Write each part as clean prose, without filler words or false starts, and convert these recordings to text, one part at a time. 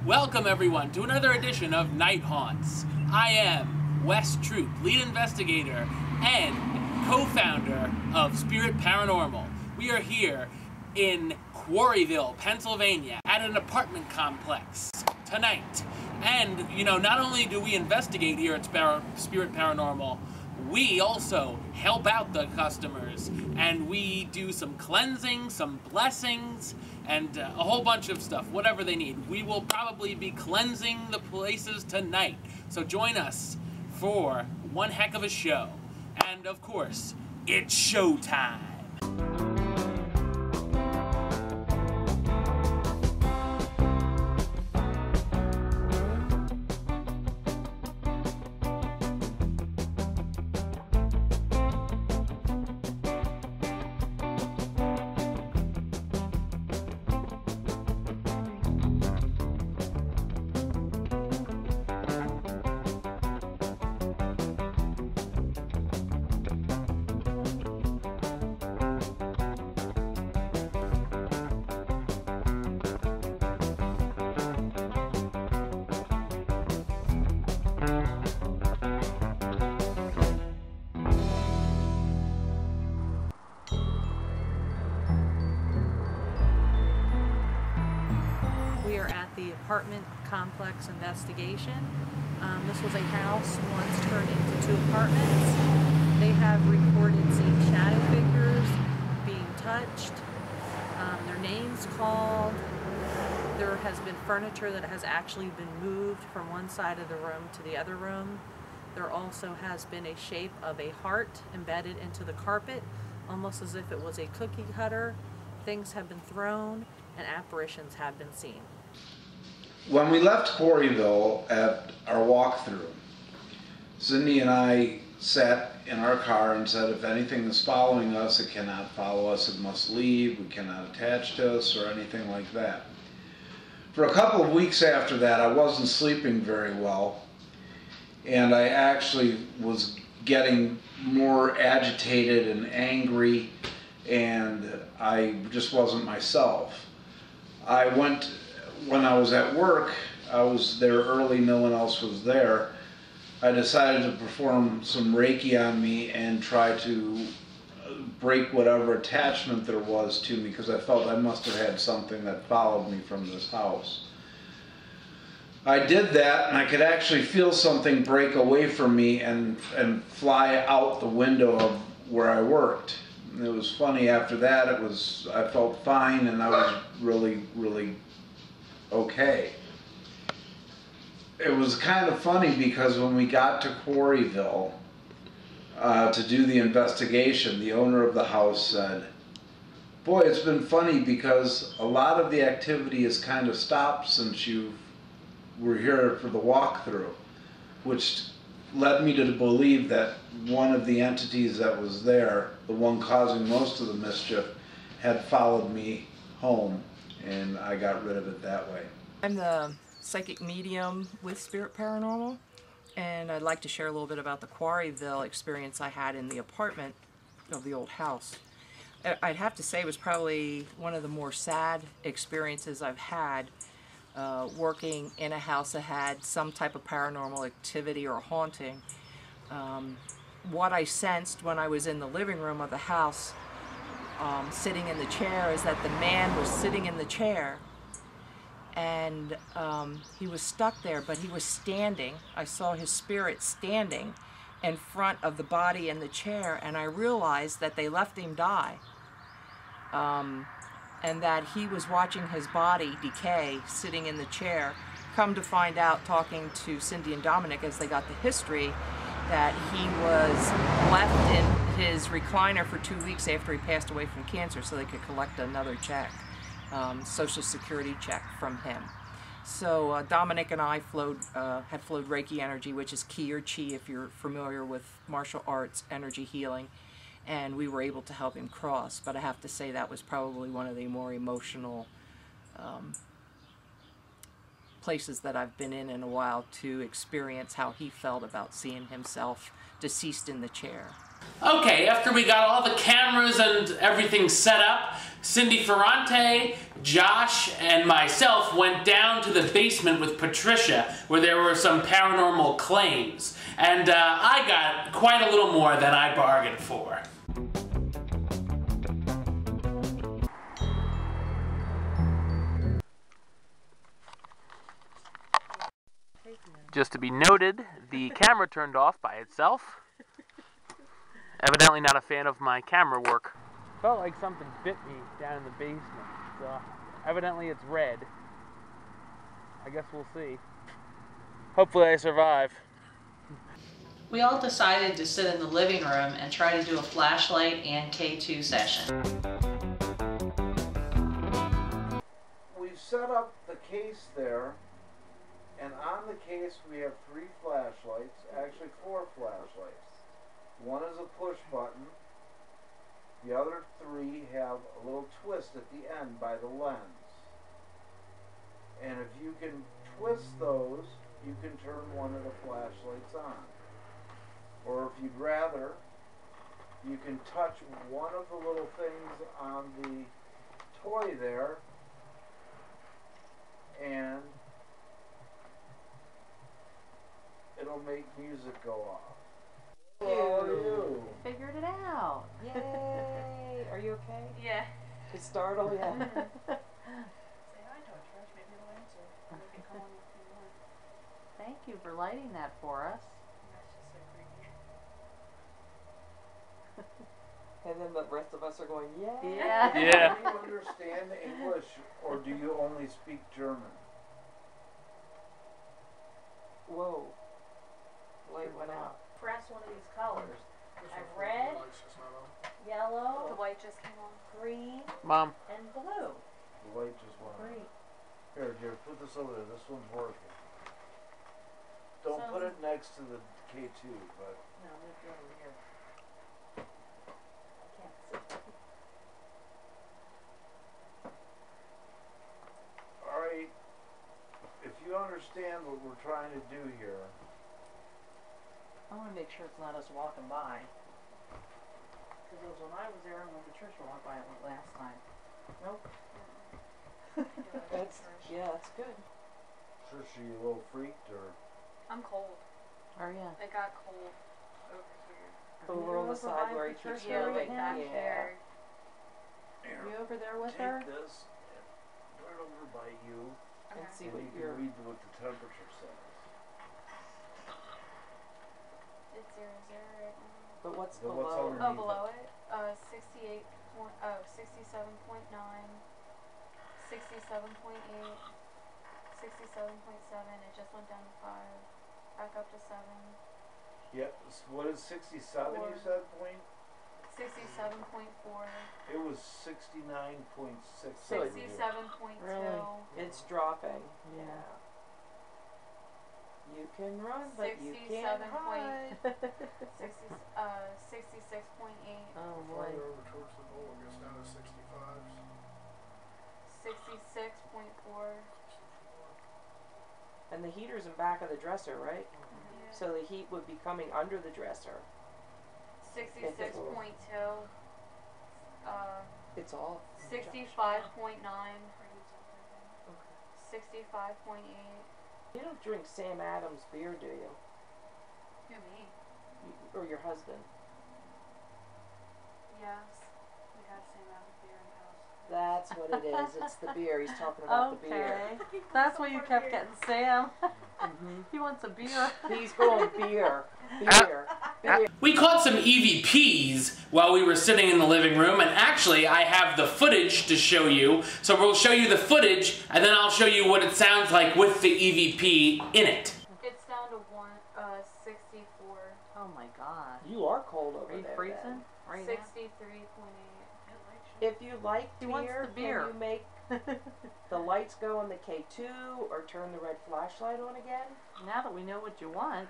Welcome everyone to another edition of Night Haunts. I am Wes Troop, lead investigator and co-founder of Spirit Paranormal. We are here in Quarryville, Pennsylvania at an apartment complex tonight. And, you know, not only do we investigate here at Spirit Paranormal, we also help out the customers, and we do some cleansing, some blessings, and a whole bunch of stuff, whatever they need. We will probably be cleansing the places tonight, so join us for one heck of a show. And of course, it's showtime. The apartment complex investigation. This was a house once turned into 2 apartments. They have reported seeing shadow figures, being touched, their names called. There has been furniture that has actually been moved from one side of the room to the other room. There also has been a shape of a heart embedded into the carpet, almost as if it was a cookie cutter. Things have been thrown and apparitions have been seen. When we left Quarryville at our walkthrough, Cindy and I sat in our car and said, if anything is following us, it cannot follow us, it must leave, we cannot attach to us or anything like that. For a couple of weeks after that, I wasn't sleeping very well, and I actually was getting more agitated and angry, and I just wasn't myself. When I was at work, I was there early, no one else was there. I decided to perform some Reiki on me and try to break whatever attachment there was to me, because I felt I must have had something that followed me from this house. I did that, and I could actually feel something break away from me and fly out the window of where I worked. And it was funny, after that I felt fine, and I was really okay. It was kind of funny because when we got to Quarryville to do the investigation, the owner of the house said, boy, it's been funny because a lot of the activity has kind of stopped since you were here for the walkthrough, which led me to believe that one of the entities that was there, the one causing most of the mischief, had followed me home, and I got rid of it that way. I'm the psychic medium with Spirit Paranormal, and I'd like to share a little bit about the Quarryville experience I had in the apartment of the old house. I'd have to say it was probably one of the more sad experiences I've had working in a house that had some type of paranormal activity or haunting. What I sensed when I was in the living room of the house, sitting in the chair, is that the man was sitting in the chair, and he was stuck there, but he was standing. I saw his spirit standing in front of the body in the chair, and I realized that they left him die, and that he was watching his body decay sitting in the chair. Come to find out, talking to Cindy and Dominic as they got the history, that he was left in his recliner for 2 weeks after he passed away from cancer so they could collect another check, Social Security check from him. So Dominic and I had flowed Reiki energy, which is Ki or Chi if you're familiar with martial arts energy healing, and we were able to help him cross. But I have to say that was probably one of the more emotional places that I've been in a while, to experience how he felt about seeing himself deceased in the chair. Okay, after we got all the cameras and everything set up, Cindy Ferrante Josh and myself went down to the basement with Patricia, where there were some paranormal claims, and I got quite a little more than I bargained for. Just to be noted, the camera turned off by itself. Evidently not a fan of my camera work. Felt like something bit me down in the basement. So evidently it's red. I guess we'll see. Hopefully I survive. We all decided to sit in the living room and try to do a flashlight and K2 session. We've set up the case there, and on the case we have 3 flashlights, actually 4 flashlights. One is a push button. The other 3 have a little twist at the end by the lens. And if you can twist those, you can turn one of the flashlights on. Or if you'd rather, you can touch one of the little things on the toy there, and it'll make music go off. How are you? Figured it out. Yay! Are you okay? Yeah. You startled? Yeah. Say hi to our church, maybe it'll answer. We can call him if you want. Thank you for lighting that for us. That's just so creepy. And then the rest of us are going, yay! Yeah. Yeah. Do you understand English, or do you only speak German? Whoa. Light went out. Press one of these colors. I have red, yellow, the white just came on, green, Mom. and blue. The light just went on. Great. Here, put this over there. This one's working. Don't So- put it next to the K2, but No, I'm gonna do it over here. I can't see. alright, if you understand what we're trying to do here, I want to make sure it's not us walking by. Because it was when I was there and when Patricia walked by it last time. Nope. Yeah, that's good. Trisha, you a little freaked, or? I'm cold. Are ya? It got cold over here. Over on the side where he keeps Yeah, moving. like back Yeah. there. Here, You over there with take her? this and put it over by you, And Okay. see and what you you're. can read what the temperature says. It's 0, 0 right now. But what's But what's below? underneath? Oh, below it? 67.9, 67.8, 67.7. It just went down to 5. Back up to 7. Yep, what is 67 you Four. said, point? 67.4. It was 69.6. So it- 67.2. Really? It's dropping. Yeah. You can run, but you can't 67 hide. 66.8. Oh boy. Farther over towards the bowl, it gets down to 65s. 66.4. And the heater's in back of the dresser, right? So the heat would be coming under the dresser. 66.2. It's all. 65.9. 65.8. You don't drink Sam Adams beer, do you? Who, me? Or your husband? Yes. We have Sam Adams beer in the house. That's what it is. It's the beer. He's talking about the beer. Okay. That's why you kept getting Sam. Mm-hmm. He wants a beer. He's going beer. Beer. Beer. We caught some EVPs while we were sitting in the living room, and actually I have the footage to show you. So we'll show you the footage, and then I'll show you what it sounds like with the EVP in it. It's down to 64. Oh my god. You are cold over Are you there. freezing? then. Right now? 63.8. If you like He wants beer, the beer. can you make the lights go on the K2 or turn the red flashlight on again? Now that we know what you want.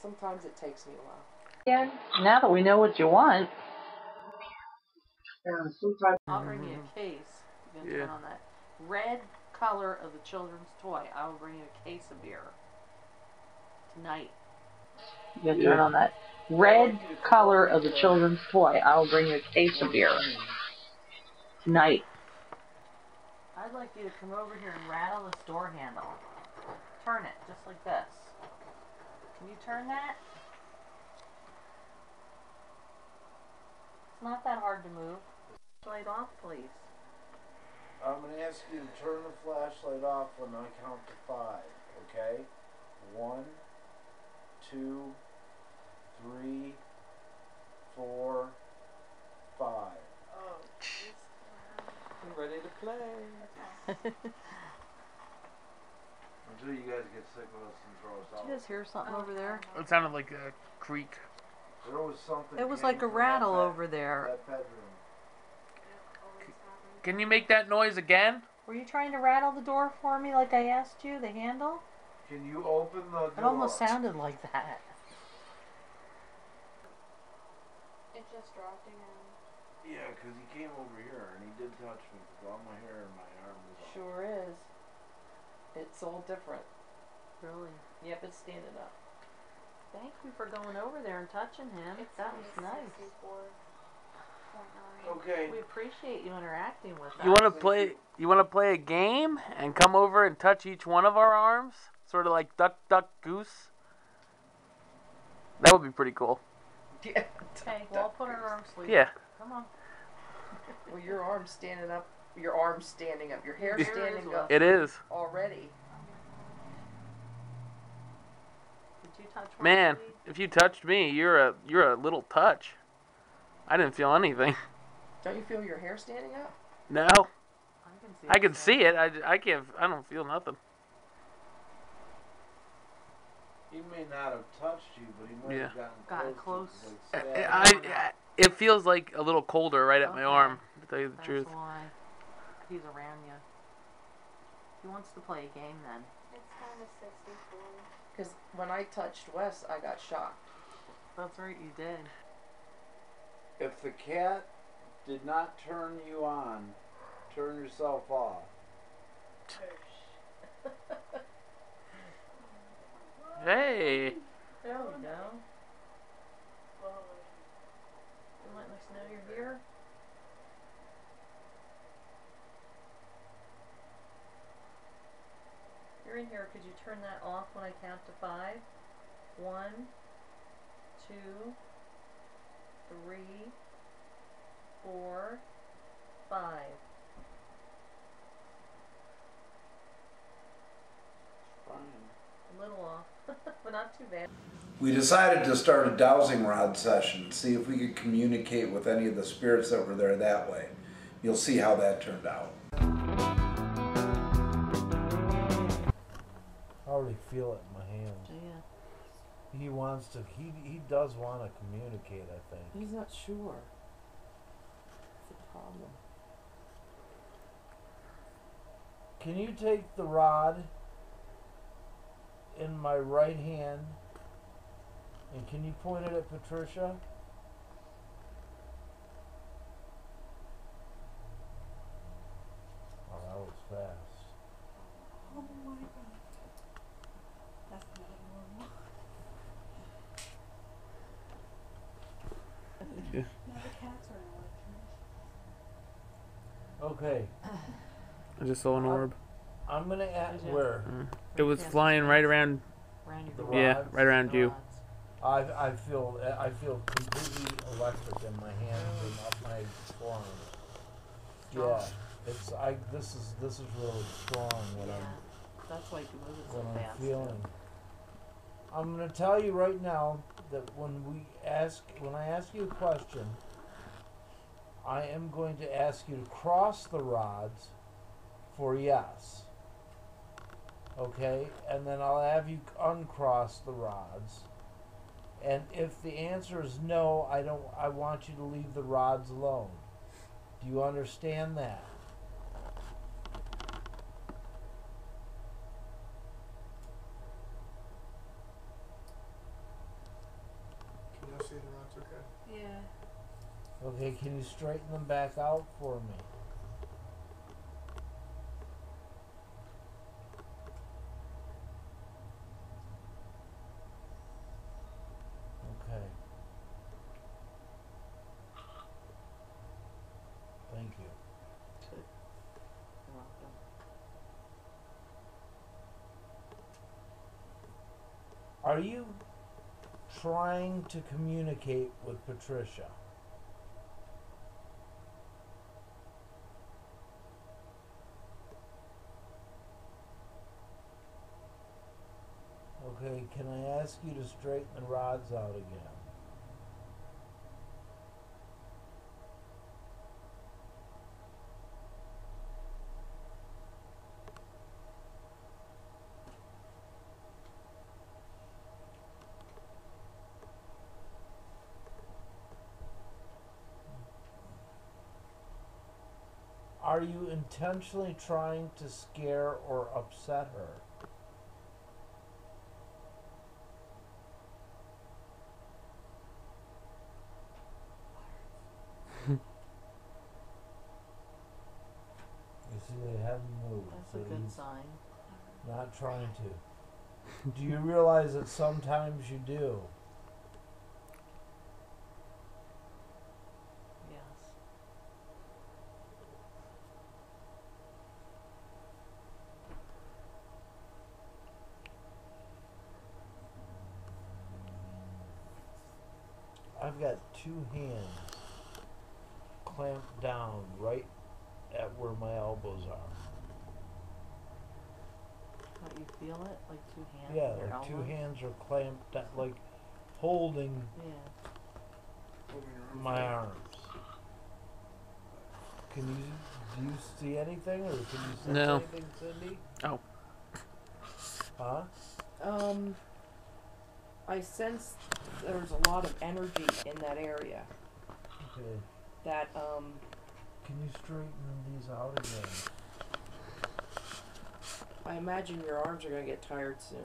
Sometimes it takes me a while. Yeah. Now that we know what you want. Sometimes. I'll bring you a case. You can turn on that red color of the children's toy. I will bring you a case of beer tonight. You can turn on that red color of the children's toy. I will bring you a case of beer tonight. I'd like you to come over here and rattle this door handle. Turn it, just like this. Can you turn that? It's not that hard to move. Light off, please. I'm going to ask you to turn the flashlight off when I count to 5, okay? 1, 2, 3, 4, 5. Oh, I'm ready to play. Until you guys get sick of us and throw us out. Did you just hear something over there? It sounded like a creak. There was something. It was came like a from rattle that over there. That bedroom. Can you make that noise again? Were you trying to rattle the door for me like I asked you, the handle? Can you open the door? It almost sounded like that. It just dropped again. Yeah, because he came over here and he did touch me because all my hair and my arm was off. Sure is. It's all different. Really? Yep, it's standing up. Thank you for going over there and touching him. That was nice. 64.9. Okay. We appreciate you interacting with us. You want to play? You want to play a game and come over and touch each one of our arms, sort of like duck, duck, goose. That would be pretty cool. Yeah. Okay, well, I'll put our arm sleeve. Yeah. Come on. Well, your arm's standing up. Your arm's standing up. Your hair's Your hair standing is up It is. already. Did you touch my Man, sleeve? if you touched me, you're a little touch. I didn't feel anything. Don't you feel your hair standing up? No, I I can see it. I can't. I don't feel nothing. He may not have touched you, but he might have Gotten gotten close. Like, It feels like a little colder right at my Okay. arm. To tell you the That's truth. why. He's around you. He wants to play a game then. It's kind of 64. Because when I touched Wes, I got shocked. That's right, you did. If the cat did not turn you on, turn yourself off. Hey. There we go. You letting us know you're here? You're in here. Could you turn that off when I count to 5? 1, 2, 3, 4, 5. Fine. A little off, but not too bad. We decided to start a dowsing rod session, see if we could communicate with any of the spirits that were there that way. You'll see how that turned out. I already feel it in my hand. Yeah. He wants to, he does want to communicate, I think. He's not sure. That's the problem. Can you take the rod in my right hand and can you point it at Patricia? Oh, that was fast. Oh my god. That's not normal. Yeah. Now the cats are electric. Okay, I just saw an orb. I'm gonna add Did ya? where It was flying right around. Around your The door. Yeah, rods? right around The you. rods. I feel completely electric in my hands and up my forearms. Yeah, it's this is really strong what Yeah. That's why you can move it so I'm fast. feeling. I'm gonna tell you right now that when I ask you a question, I am going to ask you to cross the rods for yes. Okay, and then I'll have you uncross the rods. And if the answer is no, I want you to leave the rods alone. Do you understand that? Can you see the rods okay? Yeah. Okay, can you straighten them back out for me? Okay. Thank you. Are you trying to communicate with Patricia? Okay, can I ask you to straighten the rods out again? Are you intentionally trying to scare or upset her? You see, they haven't moved. That's so a good he's sign. not trying to. Do you realize that sometimes you do? Yes. I've got two hands clamped down right at where my elbows are. Don't you feel it? Like two hands Yeah, on your like two elbows? hands are clamped down, like holding Yeah. my arms. Do you see anything, or can you sense No. anything, Cindy? Oh. Huh? I sense there's a lot of energy in that area. Okay. That, Can you straighten these out again? I imagine your arms are going to get tired soon.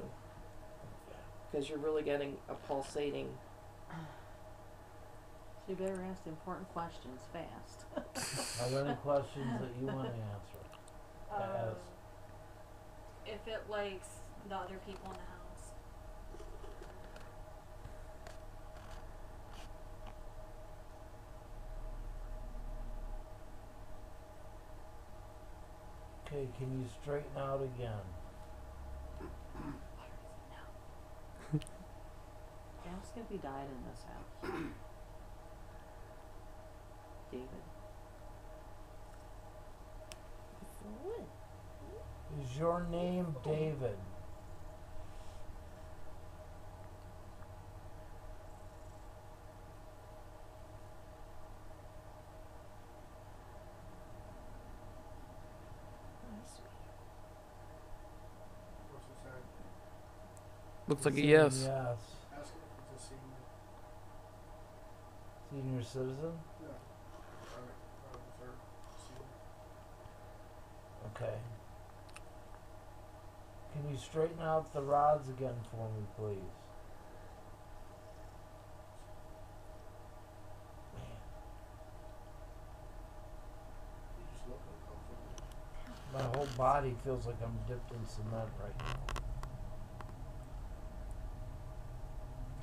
Because you're really getting a pulsating. So you better ask the important questions fast. Are there any questions that you want to answer? Ask. If it likes the other people in the house. Okay, can you straighten out again? Ask if he died in this house. David. Is your name David? What's it say? Looks like a Saying yes. Yes. Ask him if it's a senior. Senior citizen? Yeah. Third senior. Okay. Can you straighten out the rods again for me, please? You just look uncomfortable. My whole body feels like I'm dipped in cement right now.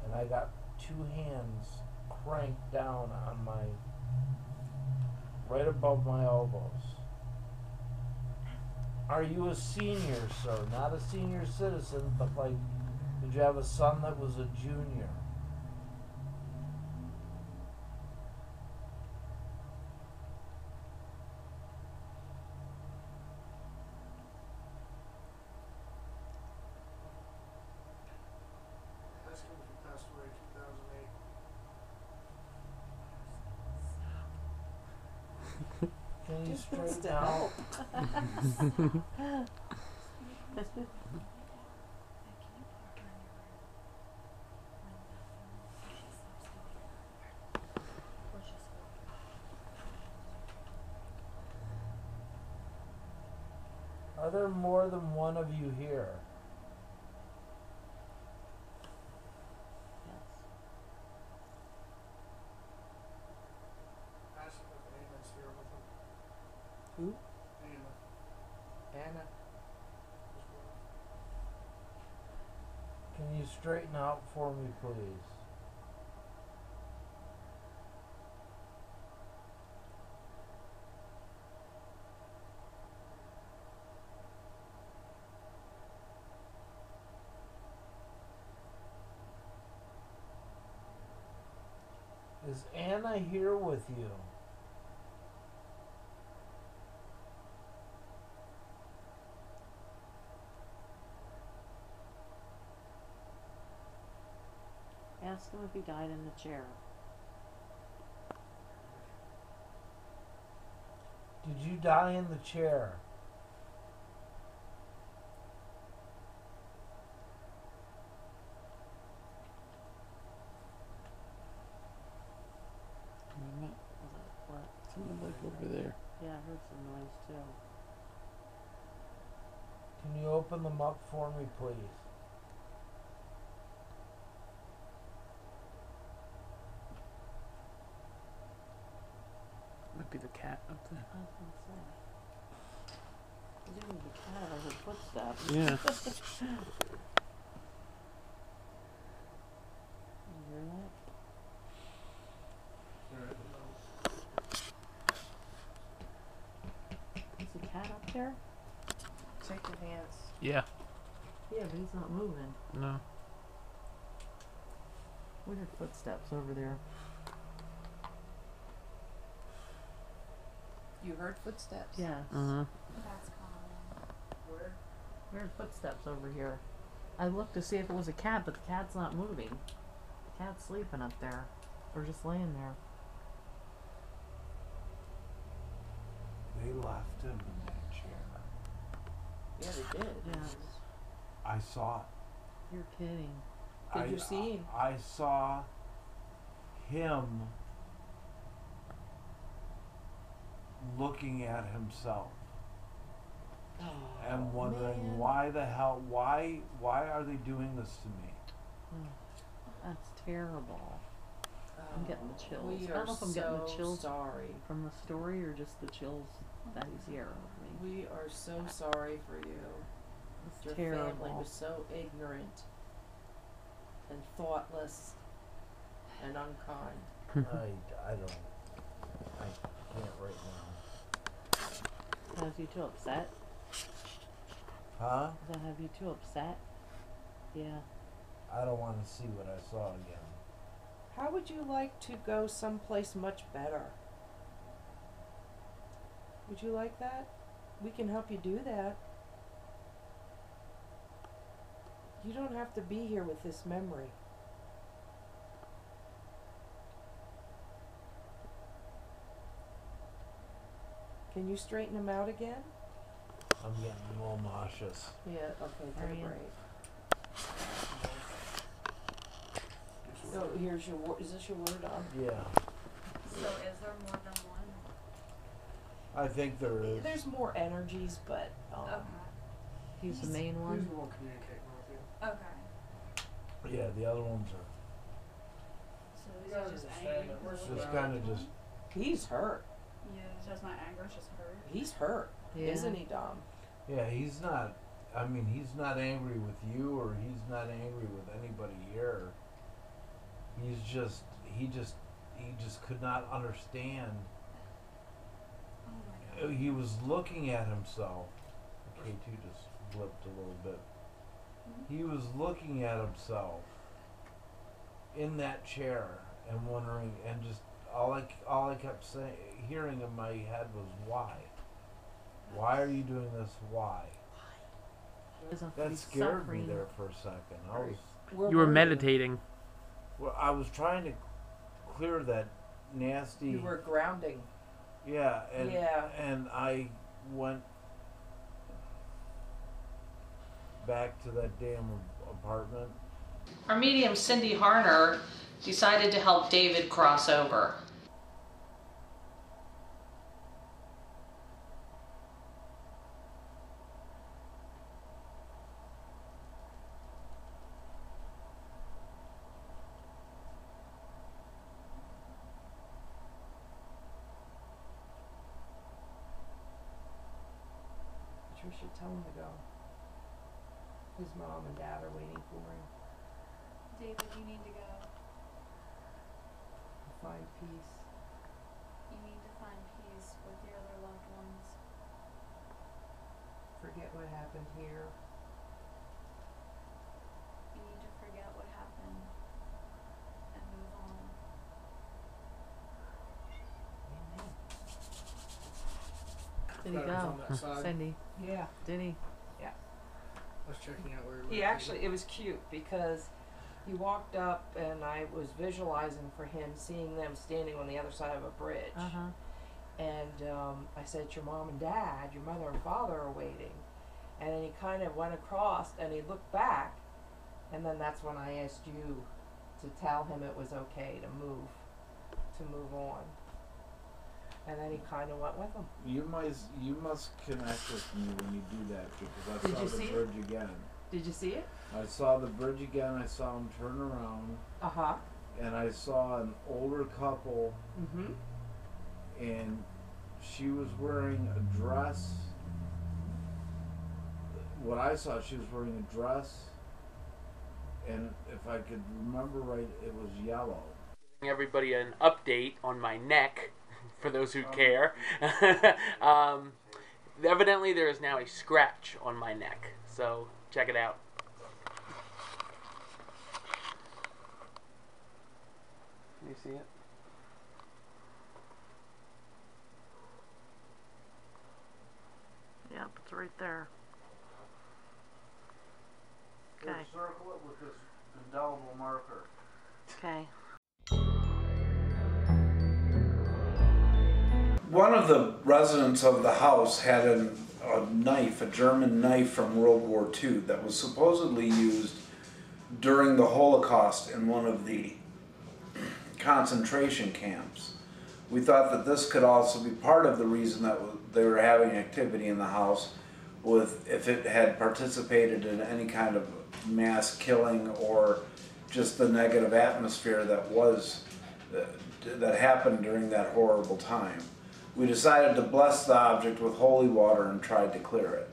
And I got two hands cranked down on my, right above my elbows. Are you a senior, sir? Not a senior citizen, but like, did you have a son that was a junior? Ask him if he passed away in 2008. Can you Just wants straighten to out? help. Are there more than one of you here? Yes. Ask him if Anna's here with him. Who? Anna, Anna. his wife. Can you straighten out for me, please? Is Anna here with you? Ask him if he died in the chair. Did you die in the chair? What? Something like over there. Yeah, I heard some noise too. Can you open them up for me, please? Might be the cat up there. I was gonna say. I didn't the cat, I heard footsteps. Yeah. You hear that? Is the cat up there? Take your hands. Yeah. Yeah, but he's not moving. No. We heard footsteps over there. You heard footsteps? Yes. That's common. Where? We heard footsteps over here. I looked to see if it was a cat, but the cat's not moving. The cat's sleeping up there. Or just laying there. They left him in that chair. Yeah, they did. Yes. I saw it. You're kidding. Did you see him? I saw him looking at himself Oh, and wondering man. why the hell, why are they doing this to me? That's terrible. I'm getting the chills. We I are don't know if I'm getting the so chills sorry. from the story or just the chills that he's here with me. We are so sorry for you. It's Your terrible. family was so ignorant and thoughtless and unkind. I can't right now. Has you too upset? Huh? Does that have you too upset? Yeah. I don't want to see what I saw again. How would you like to go someplace much better? Would you like that? We can help you do that. You don't have to be here with this memory. Can you straighten them out again? I'm getting a little nauseous. Yeah, okay, Are take a you? break. So here's your is this your word on? Yeah, So is there more than one? I think there is. There's more energies, but Okay. He's the main Who's one. the one communicating with you? Okay. Yeah, the other ones are So You is guys it just understand angry? that we're because just of kind the of just. he's hurt. Yeah. So it's not anger, it's just hurt. He's hurt, Yeah. isn't he, Dom? Yeah, he's not. I mean, he's not angry with you, or he's not angry with anybody here. He's just. He just could not understand. Oh my god. He was looking at himself. K2 just blipped a little bit. He was looking at himself in that chair and wondering, and just all I kept saying, hearing in my head was why. Why are you doing this? Why? That scared me there for a second. I was. You were meditating. Well, I was trying to clear that nasty. You were grounding. Yeah, and Yeah. and I went back to that damn apartment. Our medium, Cindy Harner, decided to help David cross over. Patricia, tell him to go. His mom and dad are waiting for him. David, you need to go. Find peace. You need to find peace with your other loved ones. Forget what happened here. You need to forget what happened and move on. Did he Thought it was go? on that side. Cindy, Yeah. did he? I was checking out where He actually, it was cute because he walked up and I was visualizing for him seeing them standing on the other side of a bridge. Uh-huh. And I said, your mom and dad, your mother and father are waiting. And then he kind of went across and he looked back. And then that's when I asked you to tell him it was okay to move on. And then he kind of went with him. You must connect with me when you do that because I Did saw you the see it? bridge again. Did you see it? I saw the bridge again. I saw him turn around, Uh-huh. and I saw an older couple, Mm-hmm. and she was wearing a dress. What I saw, she was wearing a dress, and if I could remember right, it was yellow. Giving everybody an update on my neck, for those who care. Evidently, there is now a scratch on my neck, so check it out. Can you see it? Yep, it's right there. Okay. Circle it with this indelible marker. Okay. One of the residents of the house had a knife, a German knife from World War II that was supposedly used during the Holocaust in one of the concentration camps. We thought that this could also be part of the reason that they were having activity in the house, with if it had participated in any kind of mass killing or just the negative atmosphere that was that happened during that horrible time. We decided to bless the object with holy water and tried to clear it.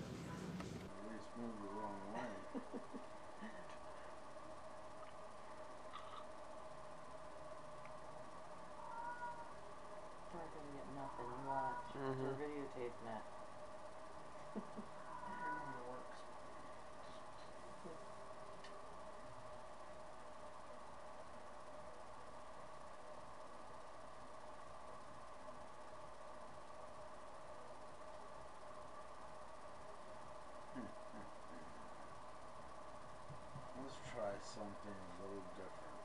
We're gonna get nothing. Watch. We're videotaping it. Let's try something a little different.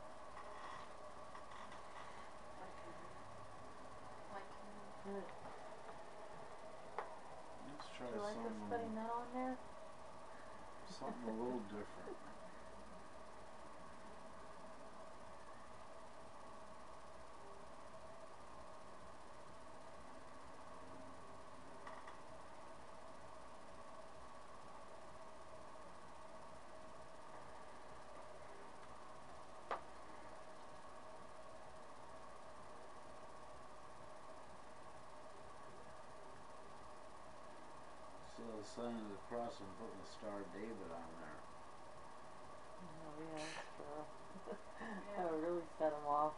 Let's try Do you like us putting that on there? something a little different. See the sign of the cross and putting the Star of David on there. Oh, yeah, that's true. That would really set him off.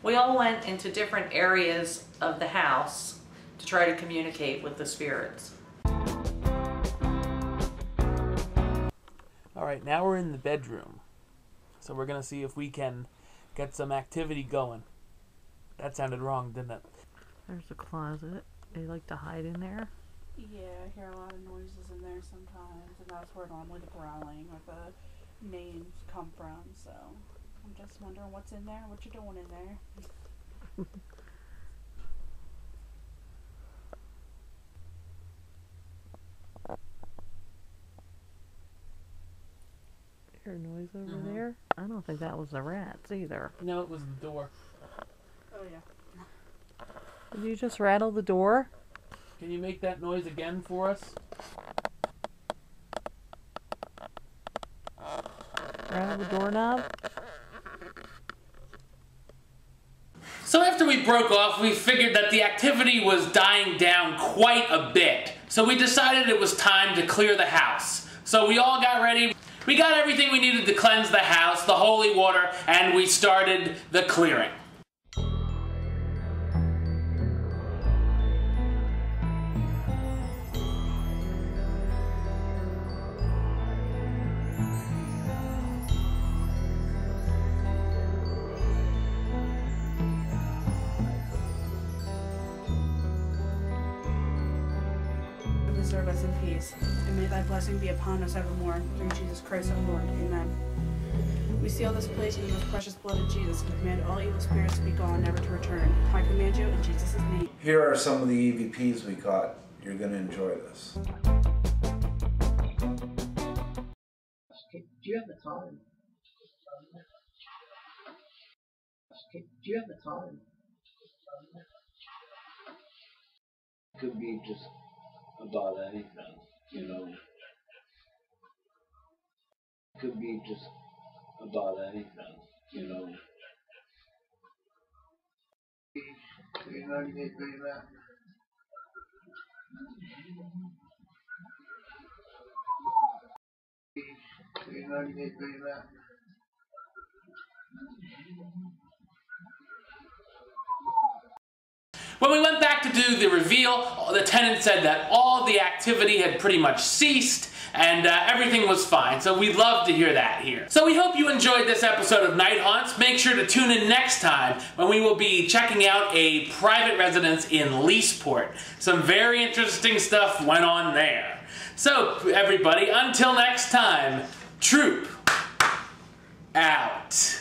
We all went into different areas of the house to try to communicate with the spirits. All right, now we're in the bedroom. So we're going to see if we can get some activity going. That sounded wrong, didn't it? There's a closet. They like to hide in there. Yeah, I hear a lot of noises in there sometimes, and that's where normally the growling or the names come from, so I'm just wondering what's in there, what you doing in there. Hear a noise over there? I don't think that was the rats either. No, it was the door. Oh yeah. Did you just rattle the door? Can you make that noise again for us? Rattle the doorknob? So after we broke off, we figured that the activity was dying down quite a bit. So we decided it was time to clear the house. So we all got ready. We got everything we needed to cleanse the house, the holy water, and we started the clearing. us in peace, and may thy blessing be upon us evermore, through Jesus Christ our Lord. Amen. We seal this place in the most precious blood of Jesus and command all evil spirits to be gone, never to return. I command you in Jesus' name. Here are some of the EVPs we caught. You're going to enjoy this. Do you have the time? Do you have the time? Could be just about anything, you know. Could be just about anything, you know. You know you need to do that. You know you need to do that. When we went back to do the reveal, the tenant said that all the activity had pretty much ceased and everything was fine. So we'd love to hear that here. So we hope you enjoyed this episode of Night Haunts. Make sure to tune in next time when we will be checking out a private residence in Leesport. Some very interesting stuff went on there. So everybody, until next time, Troop out.